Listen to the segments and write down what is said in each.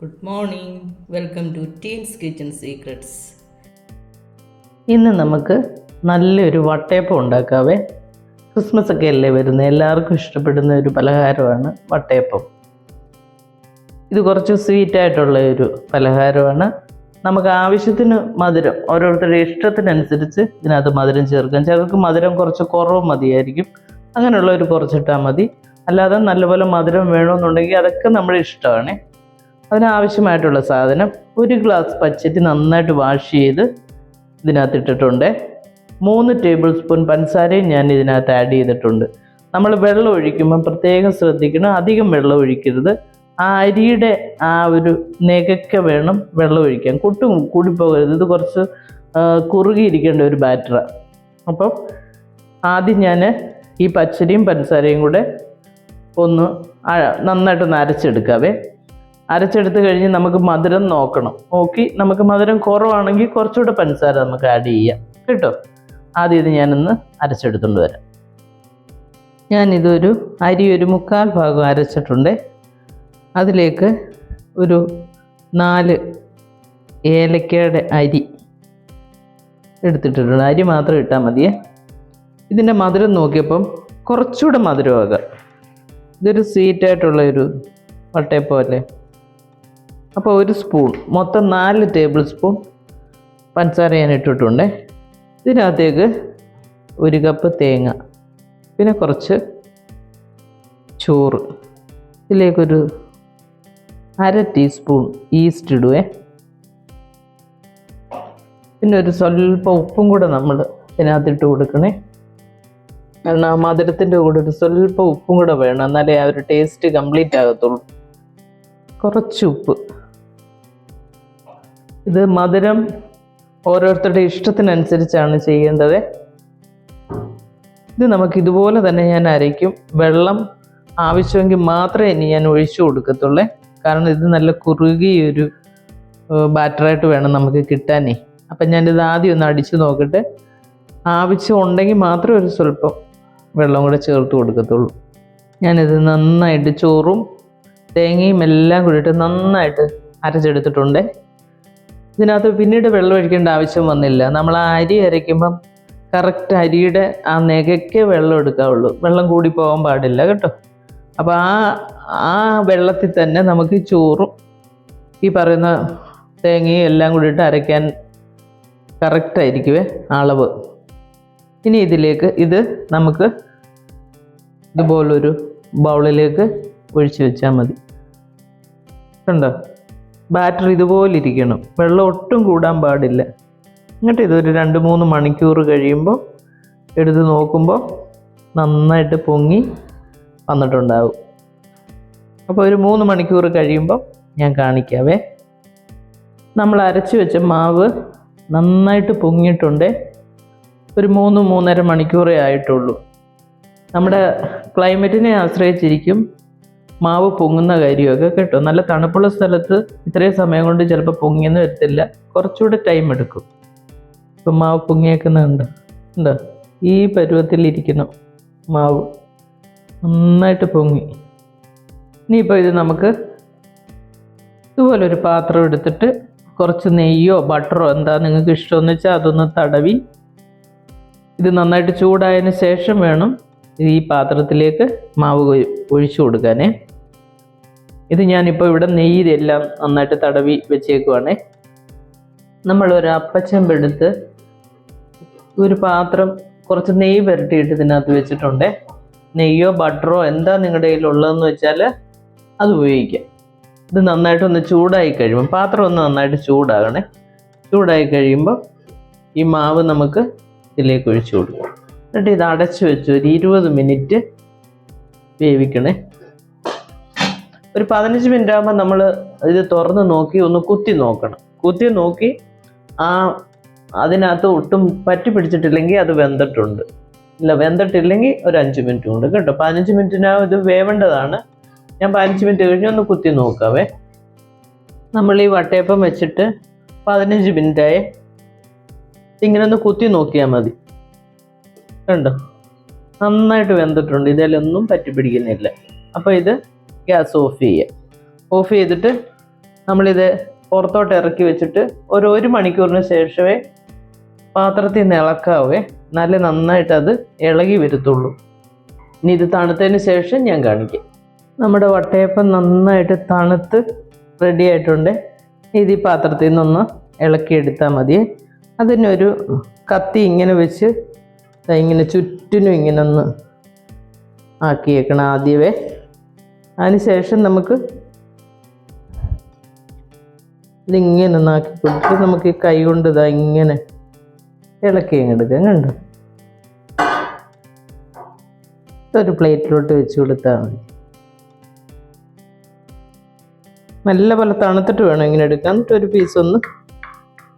Good morning, welcome to teens kitchen secrets. ഇന്ന് നമുക്ക് നല്ലൊരു വട്ടയപ്പം ഉണ്ടാക്കാവേ. ക്രിസ്മസ് ഒക്കെ അല്ലേ വരുന്നത്, എല്ലാവർക്കും ഇഷ്ടപ്പെടുന്ന ഒരു പലഹാരമാണ് വട്ടയപ്പം. ഇത് കുറച്ച് സ്വീറ്റായിട്ടുള്ള ഒരു പലഹാരമാണ്. നമുക്ക് ആവശ്യത്തിന് മധുരം ഓരോരുത്തരുടെ ഇഷ്ടത്തിനനുസരിച്ച് ഇതിനകത്ത് മധുരം ചേർക്കാം. ചിലർക്ക് മധുരം കുറച്ച് കുറവ് മതിയായിരിക്കും, അങ്ങനെയുള്ളവർ കുറച്ചിട്ടാൽ മതി. അല്ലാതെ നല്ലപോലെ മധുരം വേണമെന്നുണ്ടെങ്കിൽ അതൊക്കെ നമ്മുടെ ഇഷ്ടമാണ്. അതിനാവശ്യമായിട്ടുള്ള സാധനം: ഒരു ഗ്ലാസ് പച്ചരി നന്നായിട്ട് വാഷ് ചെയ്ത് ഇതിനകത്ത് ഇട്ടിട്ടുണ്ട്. 3 ടേബിൾ സ്പൂൺ പഞ്ചസാരയും ഞാൻ ഇതിനകത്ത് ആഡ് ചെയ്തിട്ടുണ്ട്. നമ്മൾ വെള്ളം ഒഴിക്കുമ്പോൾ പ്രത്യേകം ശ്രദ്ധിക്കണം, അധികം വെള്ളം ഒഴിക്കരുത്. ആ അരിയുടെ ആ ഒരു നെകക്കെ വേണം വെള്ളം ഒഴിക്കാൻ, കൂടിപ്പോകരുത്. ഇത് കുറച്ച് കുറുകിയിരിക്കേണ്ട ഒരു ബാറ്ററാണ്. അപ്പം ആദ്യം ഞാൻ ഈ പച്ചരിയും പഞ്ചസാരയും കൂടെ നന്നായിട്ടൊന്ന് അരച്ചെടുക്കാവേ. അരച്ചെടുത്ത് കഴിഞ്ഞ് നമുക്ക് മധുരം നോക്കി നമുക്ക് മധുരം കുറവാണെങ്കിൽ കുറച്ചുകൂടെ പഞ്ചസാര നമുക്ക് ആഡ് ചെയ്യാം കേട്ടോ. ആദ്യം ഇത് ഞാനൊന്ന് അരച്ചെടുത്തുകൊണ്ട് വരാം. ഞാനിതൊരു അരി ഒരു 3/4 ഭാഗം അരച്ചിട്ടുണ്ട്. അതിലേക്ക് ഒരു 4 ഏലക്കയുടെ അരി എടുത്തിട്ടുണ്ട്. അരി മാത്രം ഇട്ടാൽ മതിയേ. ഇതിൻ്റെ മധുരം നോക്കിയപ്പം കുറച്ചുകൂടെ മധുരമാകാം. ഇതൊരു സ്വീറ്റായിട്ടുള്ള ഒരു വട്ടയപ്പം അല്ലേ. അപ്പോൾ 1 സ്പൂൺ, മൊത്തം 4 ടേബിൾ സ്പൂൺ പഞ്ചസാര ഞാൻ ഇട്ടിട്ടുണ്ട്. ഇതിനകത്തേക്ക് 1 കപ്പ് തേങ്ങ, പിന്നെ കുറച്ച് ചോറ്, ഇതിലേക്കൊരു 1/2 ടീസ്പൂൺ ഈസ്റ്റ് ഇടുവേ. പിന്നെ ഒരു സ്വല്പം ഉപ്പും കൂടെ നമ്മൾ ഇതിനകത്തിട്ട് കൊടുക്കണേ. കാരണം ആ മധുരത്തിൻ്റെ കൂടെ ഒരു സ്വല്പം ഉപ്പും കൂടെ വേണം, എന്നാലേ ആ ഒരു ടേസ്റ്റ് കംപ്ലീറ്റ് ആകത്തുള്ളൂ. കുറച്ച് ഉപ്പ്. ഇത് മധുരം ഓരോരുത്തരുടെ ഇഷ്ടത്തിനനുസരിച്ചാണ് ചെയ്യേണ്ടത്. ഇത് നമുക്ക് ഇതുപോലെ തന്നെ ഞാൻ അരയ്ക്കും. വെള്ളം ആവശ്യമെങ്കിൽ മാത്രമേ ഇനി ഞാൻ ഒഴിച്ചു കൊടുക്കത്തുള്ളേ. കാരണം ഇത് നല്ല കുറുകിയൊരു ബാറ്ററായിട്ട് വേണം നമുക്ക് കിട്ടാനേ. അപ്പം ഞാനിത് ആദ്യം ഒന്ന് അടിച്ചു നോക്കട്ടെ. ആവശ്യം ഉണ്ടെങ്കിൽ മാത്രമേ ഒരു സ്വല്പം വെള്ളം കൂടെ ചേർത്ത് കൊടുക്കത്തുള്ളൂ. ഞാനിത് നന്നായിട്ട് ചോറും തേങ്ങയും എല്ലാം കൂടിയിട്ട് നന്നായിട്ട് അരച്ചെടുത്തിട്ടുണ്ട്. ഇതിനകത്ത് പിന്നീട് വെള്ളം ഒഴിക്കേണ്ട ആവശ്യം വന്നില്ല. നമ്മൾ ആ അരി അരയ്ക്കുമ്പം കറക്റ്റ് അരിയുടെ ആ നെകയ്ക്ക് വെള്ളം എടുക്കാവുള്ളൂ, വെള്ളം കൂടി പോകാൻ പാടില്ല കേട്ടോ. അപ്പോൾ ആ വെള്ളത്തിൽ തന്നെ നമുക്ക് ചോറും ഈ പറയുന്ന തേങ്ങയും എല്ലാം കൂടിയിട്ട് അരയ്ക്കാൻ കറക്റ്റായിരിക്കുവേ അളവ്. ഇനി ഇത് നമുക്ക് ഇതുപോലൊരു ബൗളിലേക്ക് ഒഴിച്ച് വെച്ചാൽ മതി. കണ്ടോ, ബാറ്റർ ഇതുപോലെ ഇരിക്കണം, വെള്ളം ഒട്ടും കൂടാൻ പാടില്ല. എന്നിട്ട് ഇതൊരു 2-3 മണിക്കൂർ കഴിയുമ്പോൾ എടുത്ത് നോക്കുമ്പോൾ നന്നായിട്ട് പൊങ്ങി വന്നിട്ടുണ്ടാവും. അപ്പോൾ ഒരു 3 മണിക്കൂർ കഴിയുമ്പോൾ ഞാൻ കാണിക്കാവേ. നമ്മൾ അരച്ച് വെച്ച മാവ് നന്നായിട്ട് പൊങ്ങിയിട്ടുണ്ട്. ഒരു 3-3.5 മണിക്കൂറേ ആയിട്ടുള്ളൂ. നമ്മുടെ ക്ലൈമറ്റിനെ ആശ്രയിച്ചിരിക്കും മാവ് പൊങ്ങുന്ന കാര്യമൊക്കെ കേട്ടോ. നല്ല തണുപ്പുള്ള സ്ഥലത്ത് ഇത്രയും സമയം കൊണ്ട് ചിലപ്പോൾ പൊങ്ങിയെന്ന് വരത്തില്ല, കുറച്ചുകൂടെ ടൈം എടുക്കും. ഇപ്പം മാവ് പൊങ്ങിയേക്കുന്നുണ്ട്, ഉണ്ടോ? ഈ പരുവത്തിലിരിക്കുന്നു മാവ്, നന്നായിട്ട് പൊങ്ങി. ഇനിയിപ്പോൾ ഇത് നമുക്ക് ഇതുപോലൊരു പാത്രം എടുത്തിട്ട് കുറച്ച് നെയ്യോ ബട്ടറോ എന്താ നിങ്ങൾക്ക് ഇഷ്ടമെന്ന് വെച്ചാൽ അതൊന്ന് തടവി, ഇത് നന്നായിട്ട് ചൂടായതിന് ശേഷം വേണം ഈ പാത്രത്തിലേക്ക് മാവ് ഒഴിച്ചു കൊടുക്കാനേ. ഇത് ഞാനിപ്പോൾ ഇവിടെ നെയ്യിലെല്ലാം നന്നായിട്ട് തടവി വെച്ചേക്കുവാണേ. നമ്മളൊരു അപ്പച്ചെമ്പെടുത്ത് ഒരു പാത്രം കുറച്ച് നെയ്യ് പുരട്ടിയിട്ട് ഇതിനകത്ത് വെച്ചിട്ടുണ്ട്. നെയ്യോ ബട്ടറോ എന്താ നിങ്ങളുടെ കയ്യിലുള്ളതെന്ന് വെച്ചാൽ അത് ഉപയോഗിക്കാം. ഇത് നന്നായിട്ടൊന്ന് ചൂടായി കഴിയുമ്പോൾ, പാത്രം ഒന്ന് നന്നായിട്ട് ചൂടാകണേ. ചൂടായി കഴിയുമ്പോൾ ഈ മാവ് നമുക്ക് ഇതിലേക്ക് ഒഴിച്ചു കൊടുക്കാം. എന്നിട്ട് ഇത് അടച്ചു വെച്ച് ഒരു 20 മിനിറ്റ് വേവിക്കണേ. ഒരു 15 മിനിറ്റ് ആകുമ്പോൾ നമ്മൾ ഇത് തുറന്ന് നോക്കി ഒന്ന് കുത്തി നോക്കണം. കുത്തി നോക്കി അതിനകത്ത് ഒട്ടും പറ്റി പിടിച്ചിട്ടില്ലെങ്കിൽ അത് വെന്തിട്ടുണ്ട്. ഇല്ല, വെന്തിട്ടില്ലെങ്കിൽ ഒരു 5 മിനിറ്റ് കൊണ്ട് കേട്ടോ. 15 മിനിറ്റിനകം ഇത് വേവേണ്ടതാണ്. ഞാൻ 15 മിനിറ്റ് കഴിഞ്ഞ് ഒന്ന് കുത്തി നോക്കാവേ. നമ്മൾ ഈ വട്ടയപ്പം വെച്ചിട്ട് 15 മിനിറ്റായി. ഇങ്ങനെ ഒന്ന് കുത്തി നോക്കിയാൽ മതി. കണ്ടോ, നന്നായിട്ട് വെന്തിട്ടുണ്ട്, ഇതിലൊന്നും പറ്റി പിടിക്കുന്നില്ല. അപ്പോൾ ഇത് ഗ്യാസ് ഓഫ് ചെയ്യുക. ഓഫ് ചെയ്തിട്ട് നമ്മളിത് പുറത്തോട്ട് ഇറക്കി വെച്ചിട്ട് ഒരു മണിക്കൂറിന് ശേഷമേ പാത്രത്തിൽ നിന്ന് ഇളക്കാവേ, നല്ല നന്നായിട്ട് അത് ഇളകി വരത്തുള്ളൂ. ഇനി ഇത് തണുത്തതിന് ശേഷം ഞാൻ കാണിക്കാം. നമ്മുടെ വട്ടയപ്പം നന്നായിട്ട് തണുത്ത് റെഡി ആയിട്ടുണ്ട്. ഇത് ഈ പാത്രത്തിൽ നിന്നൊന്ന് ഇളക്കിയെടുത്താൽ മതിയേ. അതിനൊരു കത്തി ഇങ്ങനെ വെച്ച് ഇങ്ങനെ ചുറ്റിനും ഇങ്ങനെ ഒന്ന് ആക്കിയേക്കണം ആദ്യമേ. അതിനുശേഷം നമുക്ക് ഇതിങ്ങനെ ഒന്ന് ആക്കി കൊടുത്ത് നമുക്ക് ഈ കൈ കൊണ്ട് ഇതാ ഇങ്ങനെ ഇളക്കി എടുക്കാം. കണ്ടോ? ഒരു പ്ലേറ്റിലോട്ട് വെച്ച് കൊടുത്താൽ മതി. നല്ല പോലെ തണുത്തിട്ട് വേണം ഇങ്ങനെ എടുക്കാൻ. എന്നിട്ട് ഒരു പീസ് ഒന്ന്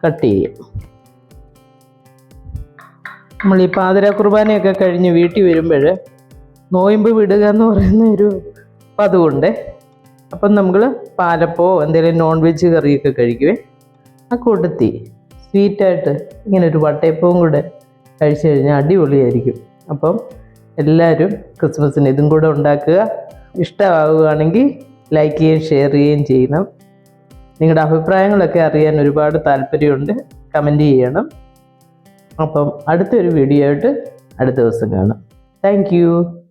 കട്ട് ചെയ്യാം. നമ്മൾ ഈ പാതിര കുർബാനയൊക്കെ കഴിഞ്ഞ് വീട്ടിൽ വരുമ്പോൾ നോയമ്പ് വിടുക എന്ന് പറയുന്ന ഒരു പതിവുണ്ട്. അപ്പം നമ്മൾ പാലപ്പോ എന്തെങ്കിലും നോൺ വെജ് കറിയൊക്കെ കഴിക്കുവേ. ആ കൂട്ടത്തി സ്വീറ്റായിട്ട് ഇങ്ങനെ ഒരു വട്ടയപ്പവും കൂടെ കഴിച്ചു കഴിഞ്ഞാൽ അടിപൊളിയായിരിക്കും. അപ്പം എല്ലാവരും ക്രിസ്മസിന് ഇതും കൂടെ ഉണ്ടാക്കുക. ഇഷ്ടമാവുകയാണെങ്കിൽ ലൈക്ക് ചെയ്യുകയും ഷെയർ ചെയ്യുകയും ചെയ്യണം. നിങ്ങളുടെ അഭിപ്രായങ്ങളൊക്കെ അറിയാൻ ഒരുപാട് താല്പര്യമുണ്ട്. കമൻറ്റ് ചെയ്യണം. അപ്പം അടുത്തൊരു വീഡിയോ ആയിട്ട് അടുത്ത ദിവസം കാണാം. Thank you.